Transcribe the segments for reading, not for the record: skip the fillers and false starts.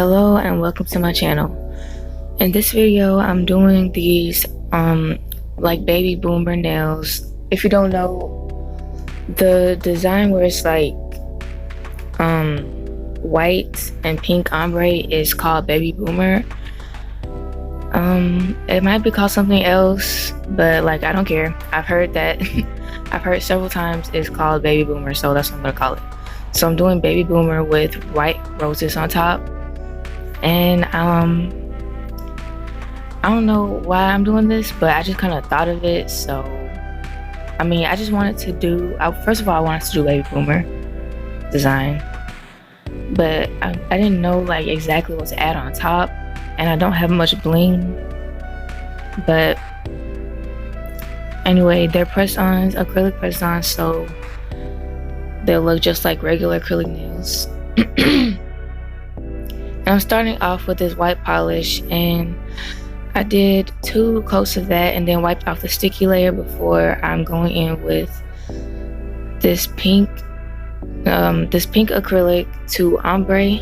Hello and welcome to my channel. In this video I'm doing these like baby boomer nails. If you don't know, the design where it's like white and pink ombre is called baby boomer. It might be called something else, but like I don't care. I've heard that I've heard several times it's called baby boomer, so that's what I'm gonna call it. So I'm doing baby boomer with white roses on top. And I don't know why I'm doing this, but I just kind of thought of it. So I mean, I just wanted to do first of all, I wanted to do baby boomer design, but I didn't know like exactly what to add on top, and I don't have much bling. But anyway, they're press-ons, acrylic press-ons, so they'll look just like regular acrylic nails. And I'm starting off with this white polish, and I did 2 coats of that and then wiped off the sticky layer before I'm going in with this pink acrylic to ombre.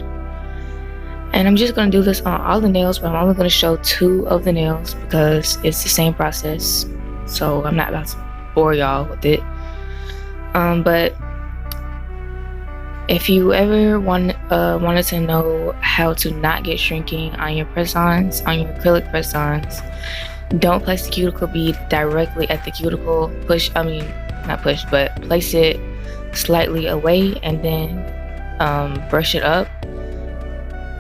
And I'm just going to do this on all the nails, but I'm only going to show 2 of the nails because it's the same process, so I'm not about to bore y'all with it. But if you ever wanted to know how to not get shrinking on your press-ons, on your acrylic press-ons, don't place the cuticle bead directly at the cuticle. Place it slightly away and then brush it up.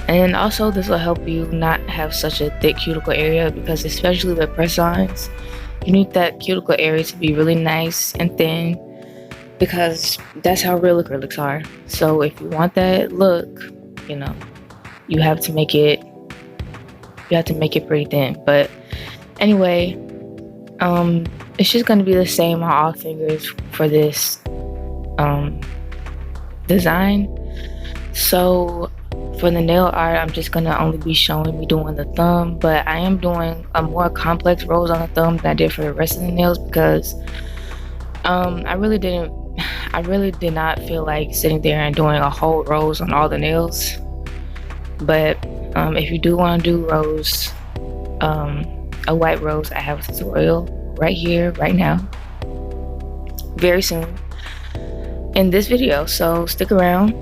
And also this will help you not have such a thick cuticle area, because especially with press-ons, you need that cuticle area to be really nice and thin, because that's how real acrylics are. So if you want that look, you know, you have to make it pretty thin. But anyway, it's just going to be the same on all fingers for this design. So for the nail art, I'm just going to only be showing me doing the thumb, but I am doing a more complex rose on the thumb than I did for the rest of the nails, because I really did not feel like sitting there and doing a whole rose on all the nails. But if you do want to do rose, a white rose, I have a tutorial right here, right now, very soon in this video, so stick around.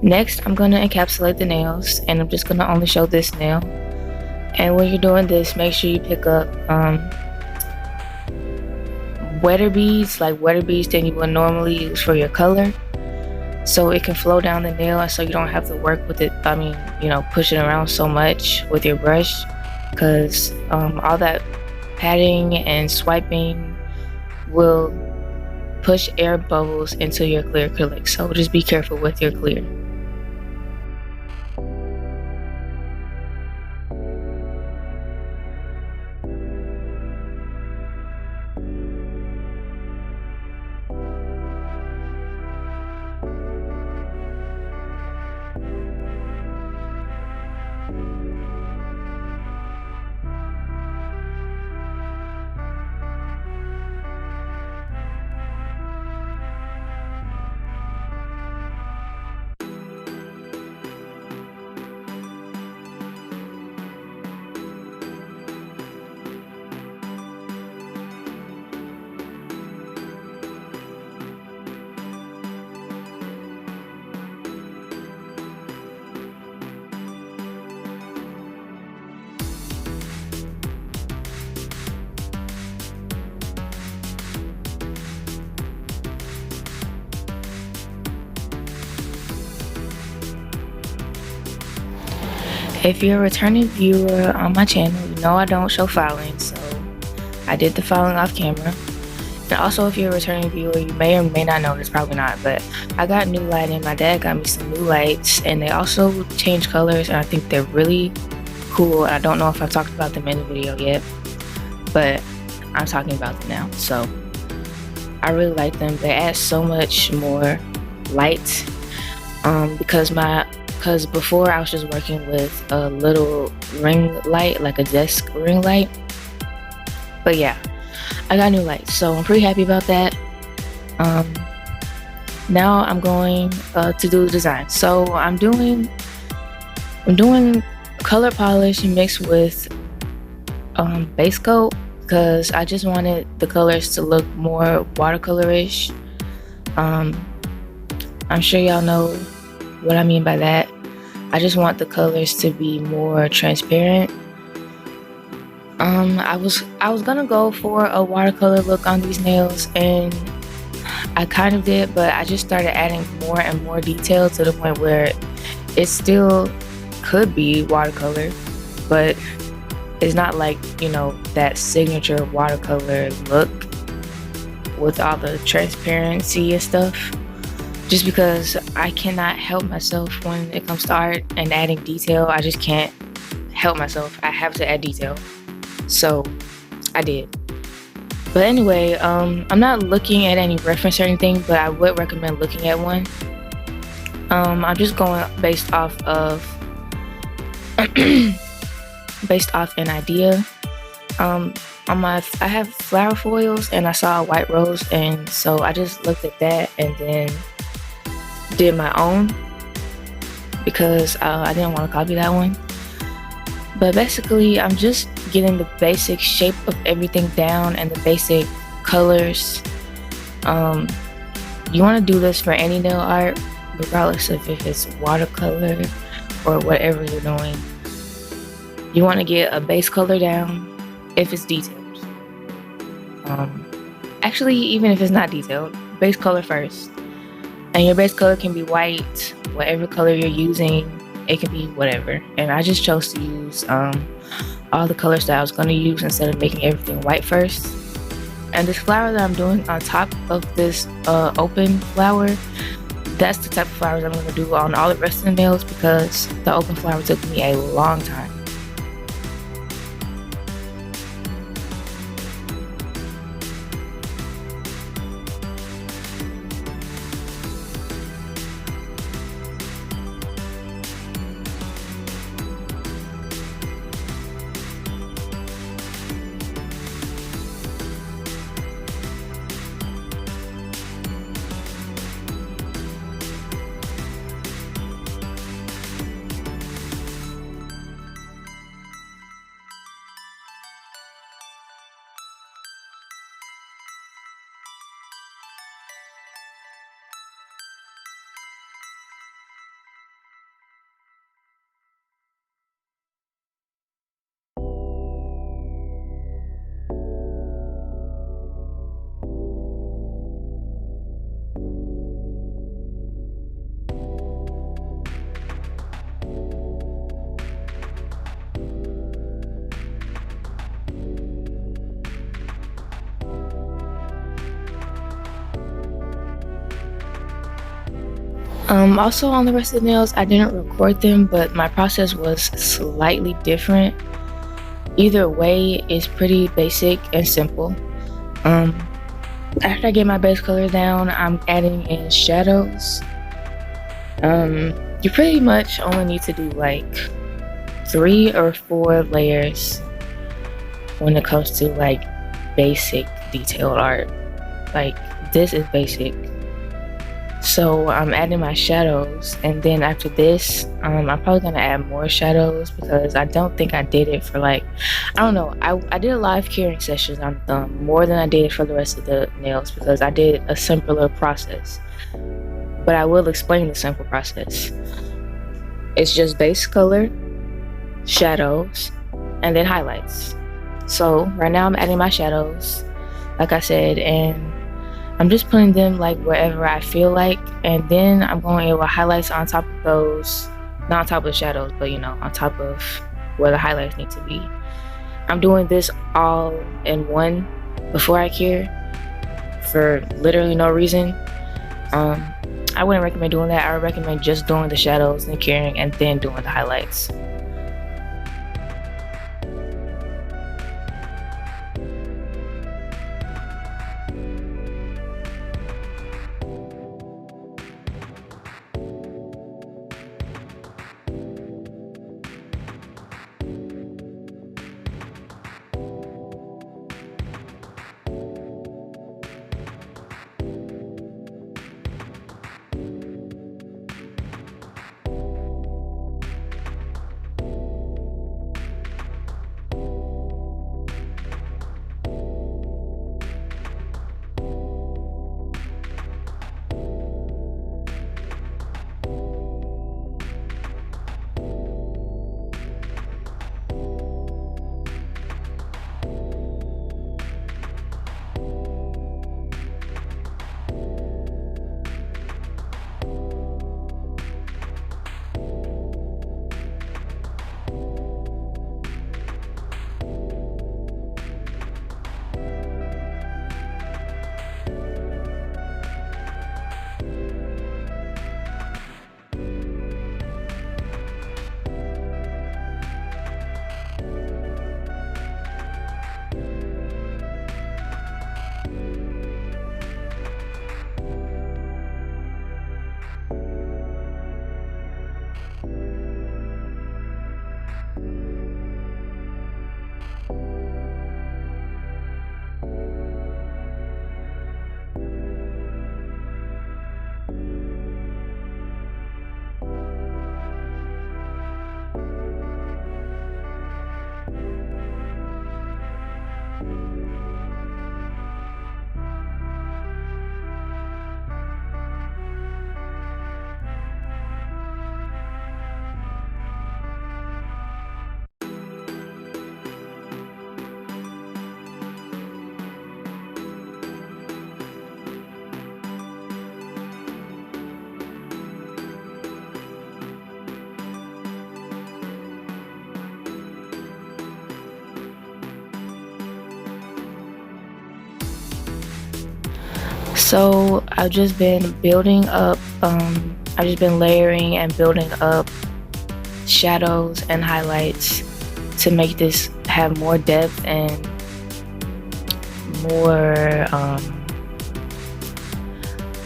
Next, I'm going to encapsulate the nails, and I'm just going to only show this nail. And when you're doing this, make sure you pick up wetter beads, like wetter beads than you would normally use for your color, so it can flow down the nail, and so you don't have to work with it, push it around so much with your brush, because all that patting and swiping will push air bubbles into your clear acrylic, so just be careful with your clear. If you're a returning viewer on my channel, you know I don't show filing, so I did the filing off camera. And also, if you're a returning viewer, you may or may not know this, probably not, but I got new lighting. My dad got me some new lights, and they also changed colors, and I think they're really cool. I don't know if I've talked about them in the video yet, but I'm talking about them now. So I really like them. They add so much more light, because before I was just working with a little ring light, like a desk ring light. But yeah, I got new lights, so I'm pretty happy about that. Now I'm going to do the design. So I'm doing I'm doing color polish mixed with base coat because I just wanted the colors to look more watercolorish. Um, I'm sure y'all know what I mean by that. I just want the colors to be more transparent. I was gonna go for a watercolor look on these nails, and I kind of did, but I just started adding more and more detail to the point where it still could be watercolor, but it's not like, that signature watercolor look with all the transparency and stuff. Just because I cannot help myself when it comes to art and adding detail. I just can't help myself. I have to add detail. So I did. But anyway, I'm not looking at any reference or anything, but I would recommend looking at one. I'm just going based off of based off an idea. I have flower foils and I saw a white rose, and so I just looked at that and then did my own because I didn't want to copy that one. But basically, I'm just getting the basic shape of everything down and the basic colors. You want to do this for any nail art, regardless of if it's watercolor or whatever you're doing. You want to get a base color down if it's detailed. Actually, even if it's not detailed, base color first. And your base color can be white, whatever color you're using, it can be whatever. And I just chose to use all the colors that I was going to use instead of making everything white first. And this flower that I'm doing on top of this open flower, that's the type of flowers I'm going to do on all the rest of the nails because the open flower took me a long time. Also on the rest of the nails, I didn't record them, but my process was slightly different. Either way, it's pretty basic and simple. After I get my base color down, I'm adding in shadows. You pretty much only need to do like 3 or 4 layers when it comes to like basic detailed art. Like this is basic. So I'm adding my shadows, and then after this, I'm probably gonna add more shadows because I don't think I did it for like, I don't know. I did a live curing session on the thumb more than I did for the rest of the nails because I did a simpler process. But I will explain the simple process. It's just base color, shadows, and then highlights. So right now I'm adding my shadows, like I said, and I'm just putting them like wherever I feel like, and then I'm going in with highlights on top of those, not on top of the shadows, but on top of where the highlights need to be. I'm doing this all in one before I cure for literally no reason. I wouldn't recommend doing that. I would recommend just doing the shadows and curing and then doing the highlights. So I've just been building up, I've just been layering and building up shadows and highlights to make this have more depth and more, I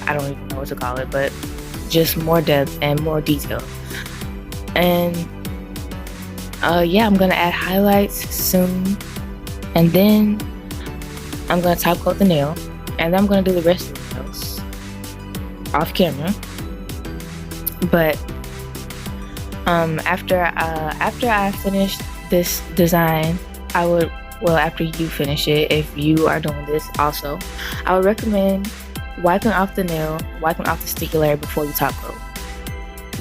don't even know what to call it, but just more depth and more detail. And yeah, I'm gonna add highlights soon, and then I'm gonna top coat the nail, and then I'm gonna do the rest of the nails off camera. But after I finish this design, after you finish it, if you are doing this also, I would recommend wiping off the nail, wiping off the sticky layer before you top coat.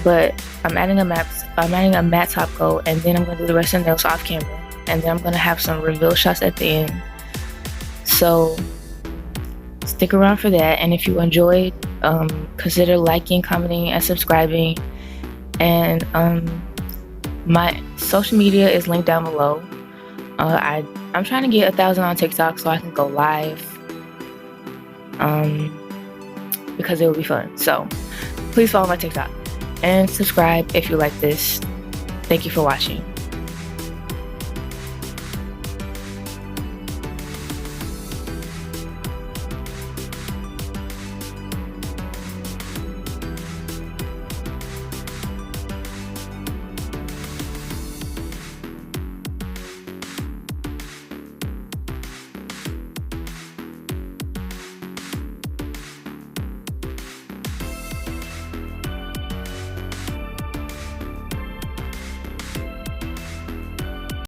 But I'm adding a matte top coat, and then I'm gonna do the rest of the nails off camera, and then I'm gonna have some reveal shots at the end. So stick around for that, and if you enjoyed, consider liking, commenting, and subscribing. And my social media is linked down below. I'm trying to get 1,000 on TikTok so I can go live, because it will be fun. So please follow my TikTok and subscribe if you like this. Thank you for watching.